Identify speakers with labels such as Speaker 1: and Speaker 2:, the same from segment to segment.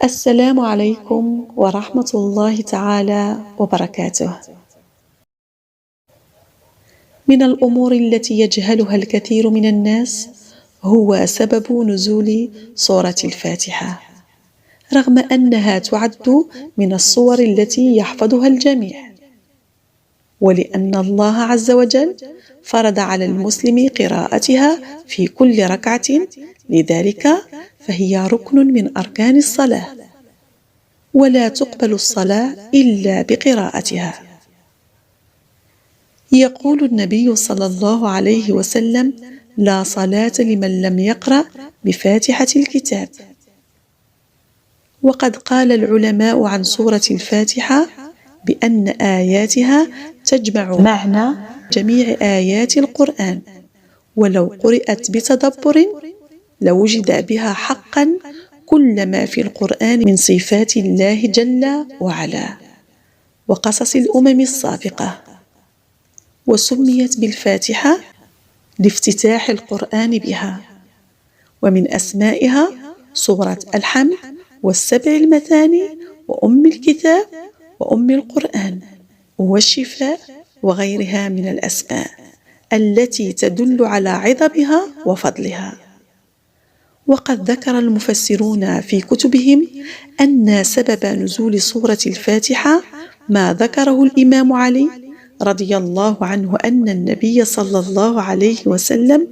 Speaker 1: السلام عليكم ورحمة الله تعالى وبركاته. من الأمور التي يجهلها الكثير من الناس هو سبب نزول سورة الفاتحة، رغم أنها تعد من الصور التي يحفظها الجميع، ولأن الله عز وجل فرض على المسلم قراءتها في كل ركعة، لذلك فهي ركن من أركان الصلاة، ولا تقبل الصلاة إلا بقراءتها. يقول النبي صلى الله عليه وسلم: لا صلاة لمن لم يقرأ بفاتحة الكتاب. وقد قال العلماء عن سورة الفاتحة بأن آياتها تجمع معنى جميع آيات القرآن، ولو قرأت بتدبر لوجد بها حقا كل ما في القرآن من صفات الله جل وعلا وقصص الأمم السابقة. وسميت بالفاتحة لافتتاح القرآن بها، ومن أسمائها سورة الحمد والسبع المثاني وأم الكتاب وأم القرآن والشفاء وغيرها من الأسماء التي تدل على عظمها وفضلها. وقد ذكر المفسرون في كتبهم أن سبب نزول سورة الفاتحة ما ذكره الإمام علي رضي الله عنه، أن النبي صلى الله عليه وسلم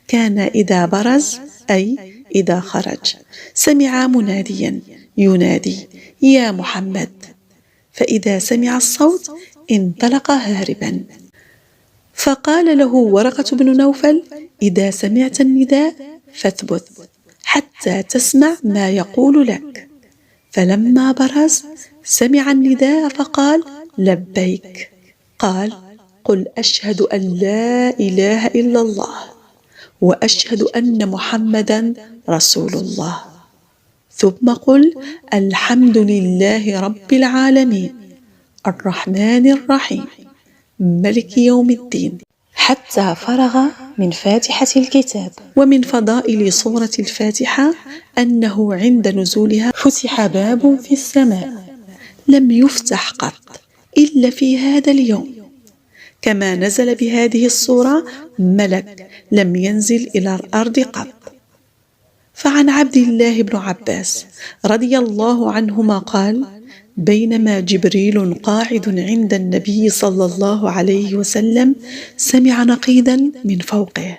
Speaker 1: كان إذا برز، أي إذا خرج، سمع مناديا ينادي: يا محمد، فإذا سمع الصوت انطلق هاربا. فقال له ورقة بن نوفل: إذا سمعت النداء فاثبت حتى تسمع ما يقول لك. فلما برز سمع النداء فقال: لبيك. قال: قل أشهد أن لا إله إلا الله وأشهد أن محمدا رسول الله، ثم قل الحمد لله رب العالمين الرحمن الرحيم ملك يوم الدين، حتى فرغ من فاتحة الكتاب. ومن فضائل سورة الفاتحة أنه عند نزولها فتح باب في السماء لم يفتح قط إلا في هذا اليوم، كما نزل بهذه السورة ملك لم ينزل إلى الأرض قط. فعن عبد الله بن عباس رضي الله عنهما قال: بينما جبريل قاعد عند النبي صلى الله عليه وسلم سمع نقيدا من فوقه،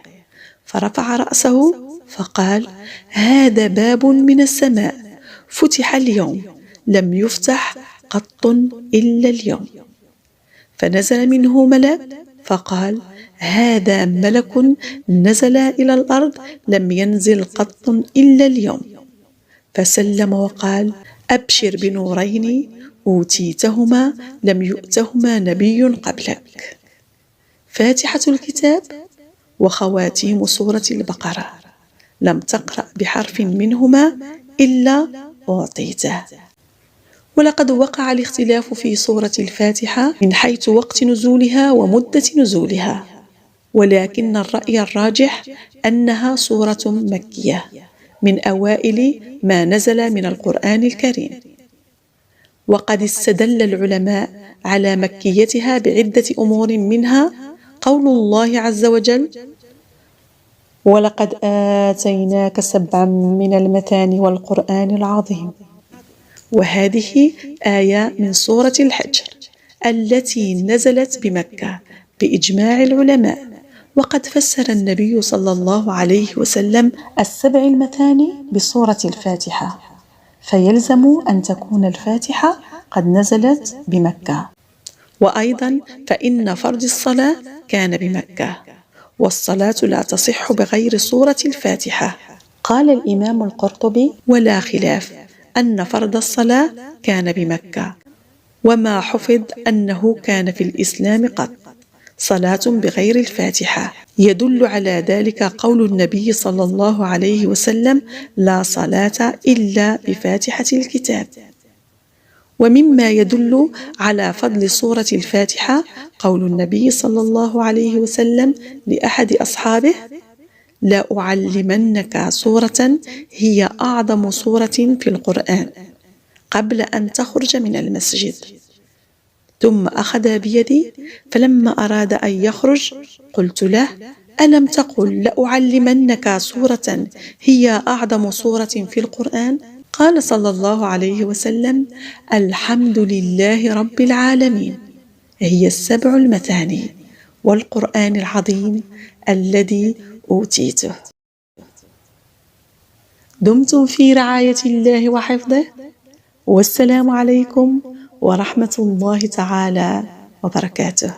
Speaker 1: فرفع رأسه فقال: هذا باب من السماء فتح اليوم لم يفتح قط إلا اليوم. فنزل منه ملك فقال: هذا ملك نزل إلى الأرض لم ينزل قط إلا اليوم. فسلم وقال: أبشر بنورين أوتيتهما لم يؤتهما نبي قبلك، فاتحة الكتاب وخواتيم سورة البقرة، لم تقرأ بحرف منهما إلا أعطيته. ولقد وقع الاختلاف في سورة الفاتحة من حيث وقت نزولها ومدة نزولها، ولكن الرأي الراجح أنها سورة مكية من أوائل ما نزل من القرآن الكريم. وقد استدل العلماء على مكيتها بعدة أمور، منها قول الله عز وجل: ولقد آتيناك 7 من المثاني والقرآن العظيم. وهذه آية من سورة الحجر التي نزلت بمكة بإجماع العلماء. وقد فسر النبي صلى الله عليه وسلم 7 المثاني بسورة الفاتحة، فيلزم أن تكون الفاتحة قد نزلت بمكة. وأيضا فإن فرض الصلاة كان بمكة، والصلاة لا تصح بغير سورة الفاتحة. قال الإمام القرطبي: ولا خلاف أن فرض الصلاة كان بمكة، وما حفظ أنه كان في الإسلام قط صلاة بغير الفاتحة. يدل على ذلك قول النبي صلى الله عليه وسلم: لا صلاة إلا بفاتحة الكتاب. ومما يدل على فضل سورة الفاتحة قول النبي صلى الله عليه وسلم لأحد أصحابه: لأعلمنك سورة هي أعظم سورة في القرآن قبل أن تخرج من المسجد. ثم أخذ بيدي، فلما أراد أن يخرج قلت له: ألم تقل لأعلمنك سورة هي أعظم سورة في القرآن؟ قال صلى الله عليه وسلم: الحمد لله رب العالمين، هي السبع المثاني والقرآن العظيم الذي أوتيته. دمتم في رعاية الله وحفظه، والسلام عليكم ورحمة الله تعالى وبركاته.